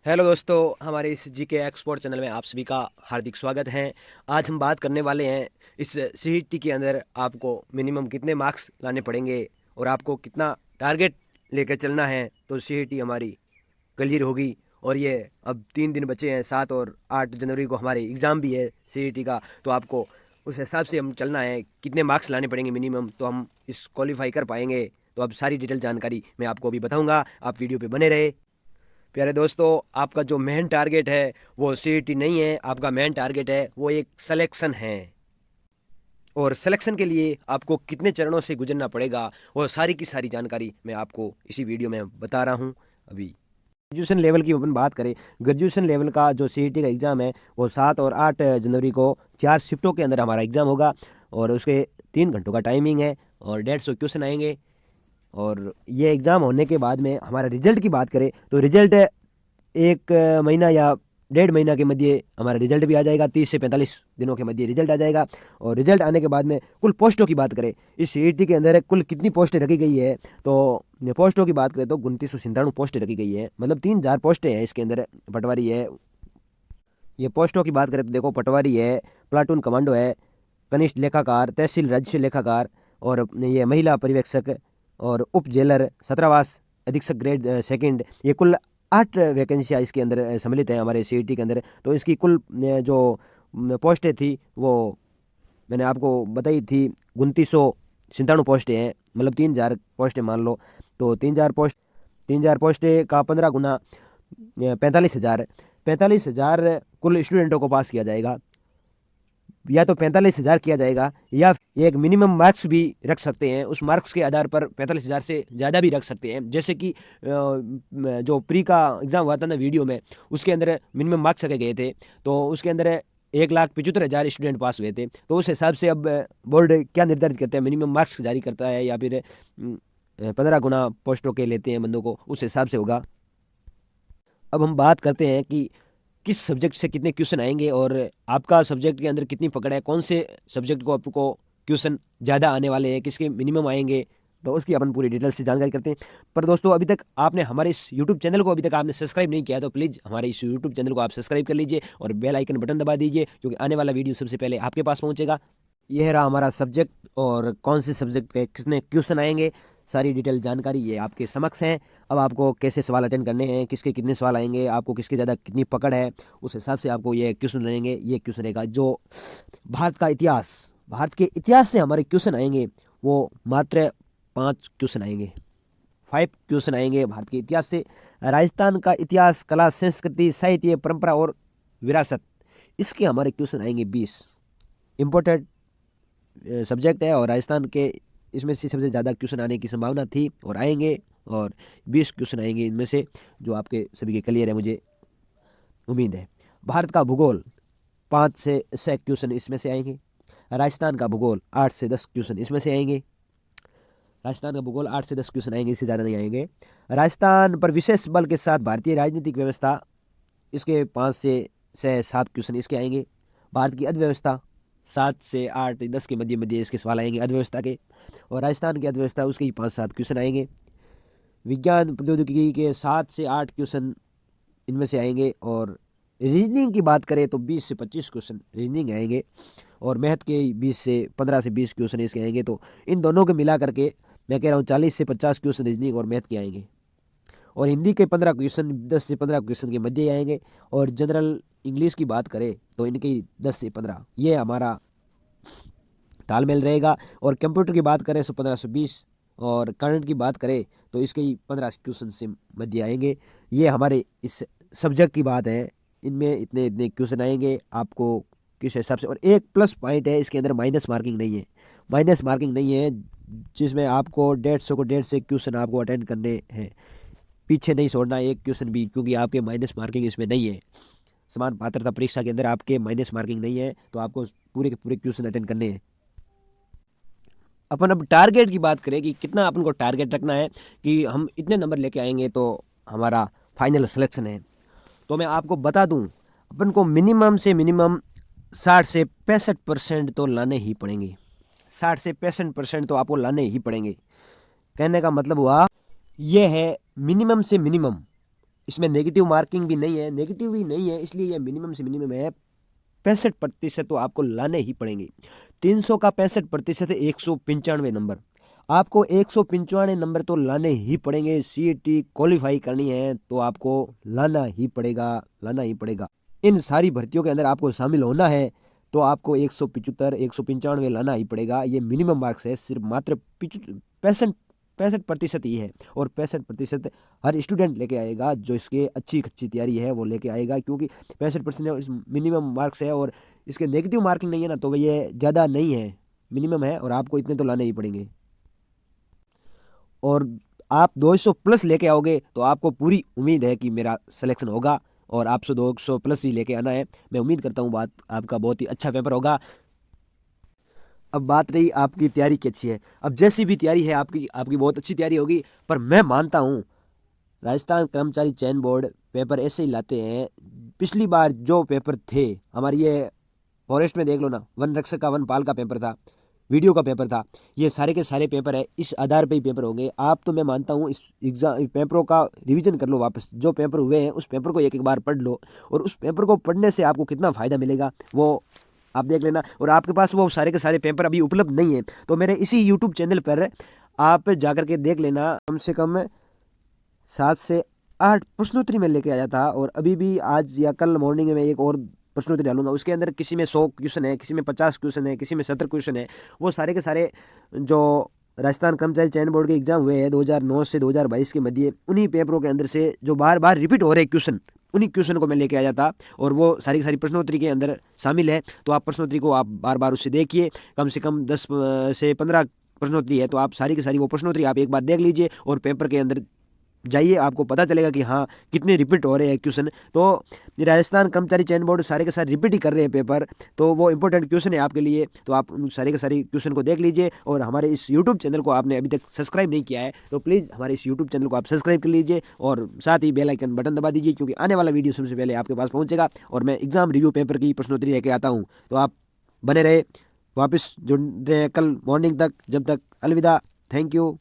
Hello दोस्तों, हमारे इस जीके एक्सपोर्ट चैनल में आप सभी का हार्दिक स्वागत है। आज हम बात करने वाले हैं इस सीईटी के अंदर आपको मिनिमम कितने मार्क्स लाने पड़ेंगे और आपको कितना टारगेट लेकर चलना है तो सीईटी हमारी क्लियर होगी। और ये अब 3 दिन बचे हैं, 7 और 8 जनवरी को हमारे एग्ज़ाम भी है सीईटी का। तो आपको उस हिसाब से हम चलना है, कितने मार्क्स लाने पड़ेंगे मिनिमम तो हम इस क्वालिफाई कर पाएंगे। तो अब सारी डिटेल जानकारी मैं आपको अभी बताऊँगा, आप वीडियो पर बने रहे। प्यारे दोस्तों, आपका जो मेन टारगेट है वो सीईटी नहीं है, आपका मेन टारगेट है वो एक सिलेक्शन है। और सिलेक्शन के लिए आपको कितने चरणों से गुजरना पड़ेगा वो सारी की सारी जानकारी मैं आपको इसी वीडियो में बता रहा हूँ। अभी ग्रेजुएशन लेवल की अपन बात करें, ग्रेजुएशन लेवल का जो सीईटी का एग्ज़ाम है वो 7 और 8 जनवरी को 4 शिफ्टों के अंदर हमारा एग्ज़ाम होगा। और उसके 3 घंटों का टाइमिंग है और 150 क्वेश्चन आएंगे। और ये एग्ज़ाम होने के बाद में हमारा रिजल्ट की बात करें तो रिजल्ट एक महीना या 1.5 महीना के मध्य हमारा रिजल्ट भी आ जाएगा। 30 से 45 दिनों के मध्य रिजल्ट आ जाएगा। और रिजल्ट आने के बाद में कुल पोस्टों की बात करें, इस सीईटी के अंदर कुल कितनी पोस्टें रखी गई है तो पोस्टों की बात करें तो 2997 पोस्टें रखी गई है, मतलब 3000 पोस्टें हैं इसके अंदर। पटवारी है, ये पोस्टों की बात करें तो देखो पटवारी है, प्लाटून कमांडो है, कनिष्ठ लेखाकार, तहसील राजस्व लेखाकार, और ये महिला पर्यवेक्षक और उप जेलर, छात्रावास अधीक्षक ग्रेड सेकंड। ये कुल 8 वैकेंसियाँ इसके अंदर सम्मिलित हैं हमारे सीईटी के अंदर। तो इसकी कुल जो पोस्टें थी वो मैंने आपको बताई थी, 2997 पोस्टें हैं, मतलब 3000 पोस्टें मान लो। तो 3000 पोस्टें का 15 गुना 45,000, 45,000 कुल स्टूडेंटों को पास किया जाएगा। या तो 45,000 किया जाएगा या एक मिनिमम मार्क्स भी रख सकते हैं, उस मार्क्स के आधार पर 45,000 से ज़्यादा भी रख सकते हैं। जैसे कि जो प्री का एग्ज़ाम हुआ था ना वीडियो में, उसके अंदर मिनिमम मार्क्स रखे गए थे तो उसके अंदर 1,75,000 स्टूडेंट पास हुए थे। तो उस हिसाब से अब बोर्ड क्या निर्धारित करते हैं, मिनिमम मार्क्स जारी करता है या फिर 15 गुना पोस्टों के लेते हैं बंदों को, उस हिसाब से होगा। अब हम बात करते हैं कि किस सब्जेक्ट से कितने क्वेश्चन आएंगे और आपका सब्जेक्ट के अंदर कितनी पकड़ है, कौन से सब्जेक्ट को आपको क्वेश्चन ज़्यादा आने वाले हैं, किसके मिनिमम आएंगे, तो उसकी अपन पूरी डिटेल से जानकारी करते हैं। पर दोस्तों, अभी तक आपने हमारे इस यूट्यूब चैनल को अभी तक आपने सब्सक्राइब नहीं किया तो प्लीज़ हमारे इस यूट्यूब चैनल को आप सब्सक्राइब कर लीजिए और बेल आइकन बटन दबा दीजिए, क्योंकि आने वाला वीडियो सबसे पहले आपके पास पहुँचेगा। यह रहा हमारा सब्जेक्ट और कौन से सब्जेक्ट के कितने क्वेश्चन आएंगे, सारी डिटेल जानकारी ये आपके समक्ष है। अब आपको कैसे सवाल अटेंड करने हैं, किसके कितने सवाल आएंगे, आपको किसके ज़्यादा कितनी पकड़ है, उस हिसाब से आपको ये क्वेश्चन रहेंगे। ये क्वेश्चन रहेगा जो भारत का इतिहास, भारत के इतिहास से हमारे क्वेश्चन आएंगे, वो मात्र 5 क्वेश्चन आएंगे, 5 क्वेश्चन आएंगे भारत के इतिहास से। राजस्थान का इतिहास, कला, संस्कृति, साहित्य, परंपरा और विरासत, इसके हमारे क्वेश्चन आएंगे 20। इम्पोर्टेंट सब्जेक्ट है और राजस्थान के इसमें से सबसे ज़्यादा क्वेश्चन आने की संभावना थी और आएंगे। और 20 क्वेश्चन आएंगे इनमें से, जो आपके सभी के क्लियर है मुझे उम्मीद है। भारत का भूगोल 5 से 6 क्वेश्चन इसमें से आएंगे। राजस्थान का भूगोल 8 से 10 क्वेश्चन इसमें से आएंगे। राजस्थान का भूगोल 8 से 10 क्वेश्चन आएंगे, इससे ज़्यादा नहीं आएंगे। राजस्थान पर विशेष बल के साथ भारतीय राजनीतिक व्यवस्था, इसके 5 से 7 क्वेश्चन इसके आएंगे। भारत की अर्थव्यवस्था 7 से 8 10 के मध्य मध्य इसके सवाल आएंगे अर्थव्यवस्था के। और राजस्थान की अर्थव्यवस्था, उसके ही 5-7 क्वेश्चन आएंगे। विज्ञान प्रौद्योगिकी के 7 से 8 क्वेश्चन इनमें से आएंगे। और रीजनिंग की बात करें तो 20 से 25 क्वेश्चन रीजनिंग आएंगे। और मैथ के 15 से 20 क्वेश्चन इसके आएंगे। तो इन दोनों के मिला करके मैं कह रहा हूँ 40 से 50 क्वेश्चन रीजनिंग और मैथ के आएंगे। और हिंदी के 15 क्वेश्चन 10 से 15 क्वेश्चन के मध्य आएंगे। और जनरल इंग्लिश की बात करें तो इनके 10 से 15 ये हमारा तालमेल रहेगा। और कंप्यूटर की बात करें तो 15 से 20, और करंट की बात करें तो इसके ही 15 क्वेश्चन से मध्य आएंगे। ये हमारे इस सब्जेक्ट की बात है, इनमें इतने इतने क्वेश्चन आएंगे आपको किस हिसाब से। और एक प्लस पॉइंट है, इसके अंदर माइनस मार्किंग नहीं है, माइनस मार्किंग नहीं है, जिसमें आपको 150 को 150 से क्वेश्चन आपको अटेंड करने हैं, पीछे नहीं छोड़ना एक क्वेश्चन भी, क्योंकि आपके माइनस मार्किंग इसमें नहीं है। समान पात्रता परीक्षा के अंदर आपके माइनस मार्किंग नहीं है, तो आपको पूरे के पूरे क्वेश्चन अटेंड करने हैं। अपन अब टारगेट की बात करें कि कितना अपन को टारगेट रखना है कि हम इतने नंबर लेके आएंगे तो हमारा फाइनल सिलेक्शन है। तो मैं आपको बता दूं, अपन को मिनिमम से मिनिमम 60 से 65% तो लाने ही पड़ेंगे। 60 से 65% तो आपको लाने ही पड़ेंगे। कहने का मतलब हुआ ये है मिनिमम से मिनिमम इसमें नेगेटिव मार्किंग भी नहीं है, नेगेटिव भी नहीं है, इसलिए ये मिनिमम से मिनिमम है। 65% तो आपको लाने ही पड़ेंगे। 300 का 65% है 195 नंबर। आपको 195 नंबर तो लाने ही पड़ेंगे। सीईटी क्वालिफाई करनी है तो आपको लाना ही पड़ेगा, लाना ही पड़ेगा। इन सारी भर्तियों के अंदर आपको शामिल होना है तो आपको 175 195 लाना ही पड़ेगा। ये मिनिमम मार्क्स है, सिर्फ मात्र 65% ही है। और 65% हर स्टूडेंट लेके आएगा जो इसके अच्छी अच्छी तैयारी है वो लेके आएगा, क्योंकि 65% मिनिमम मार्क्स है और इसके नेगेटिव मार्किंग नहीं है ना, तो ये ज़्यादा नहीं है, मिनिमम है और आपको इतने तो लाने ही पड़ेंगे। और आप 200 प्लस लेके आओगे तो आपको पूरी उम्मीद है कि मेरा सिलेक्शन होगा और आपसे 200 प्लस ही लेके आना है। मैं उम्मीद करता हूँ बात आपका बहुत ही अच्छा पेपर होगा। अब बात रही आपकी तैयारी की अच्छी है, अब जैसी भी तैयारी है आपकी आपकी बहुत अच्छी तैयारी होगी, पर मैं मानता हूँ राजस्थान कर्मचारी चयन बोर्ड पेपर ऐसे ही लाते हैं। पिछली बार जो पेपर थे हमारी, ये फॉरेस्ट में देख लो ना, वन रक्षक का वनपाल का पेपर था, वीडियो का पेपर था, ये सारे के सारे पेपर है इस आधार पे ही पेपर होंगे। आप तो मैं मानता हूँ इस एग्जाम पेपरों का रिवीजन कर लो, वापस जो पेपर हुए हैं उस पेपर को एक एक बार पढ़ लो, और उस पेपर को पढ़ने से आपको कितना फ़ायदा मिलेगा वो आप देख लेना। और आपके पास वो सारे के सारे पेपर अभी उपलब्ध नहीं है तो मेरे इसी यूट्यूब चैनल पर आप जा कर के देख लेना। कम से कम 7 से 8 प्रश्नोत्तरी में लेके आया था, और अभी भी आज या कल मॉर्निंग में एक और प्रश्नोत्तरी डालूंगा। उसके अंदर किसी में 100 क्वेश्चन है, किसी में 50 क्वेश्चन है, किसी में 70 क्वेश्चन है। वो सारे के सारे जो राजस्थान कर्मचारी चयन बोर्ड के एग्जाम हुए हैं 2009 से 2022 के मध्य, उन्हीं पेपरों के अंदर से जो बार बार रिपीट हो रहे क्वेश्चन, उन्हीं क्वेश्चन को मैं लेके आया था, और वो सारी की सारी प्रश्नोत्तरी के अंदर शामिल है। तो आप प्रश्नोत्तरी को आप बार बार उससे देखिए, कम से कम 10 से 15 प्रश्नोत्तरी है, तो आप सारी की सारी वो प्रश्नोत्तरी आप एक बार देख लीजिए और पेपर के अंदर जाइए, आपको पता चलेगा कि हाँ कितने रिपीट हो रहे हैं क्वेश्चन। तो ये राजस्थान कर्मचारी चयन बोर्ड सारे के सारे रिपीट ही कर रहे हैं पेपर, तो वो इंपॉर्टेंट क्वेश्चन है आपके लिए, तो आप उन सारे के सारे क्वेश्चन को देख लीजिए। और हमारे इस यूट्यूब चैनल को आपने अभी तक सब्सक्राइब नहीं किया है तो प्लीज़ हमारे इस यूट्यूब चैनल को आप सब्सक्राइब कर लीजिए, और साथ ही बेल आइकन बटन दबा दीजिए, क्योंकि आने वाला वीडियो सबसे पहले आपके पास पहुँचेगा। और मैं एग्जाम रिव्यू पेपर की प्रश्नोत्तरी लेके आता हूँ, तो आप बने रहे। वापस जुड़ रहे हैं कल मॉर्निंग तक, जब तक अलविदा, थैंक यू।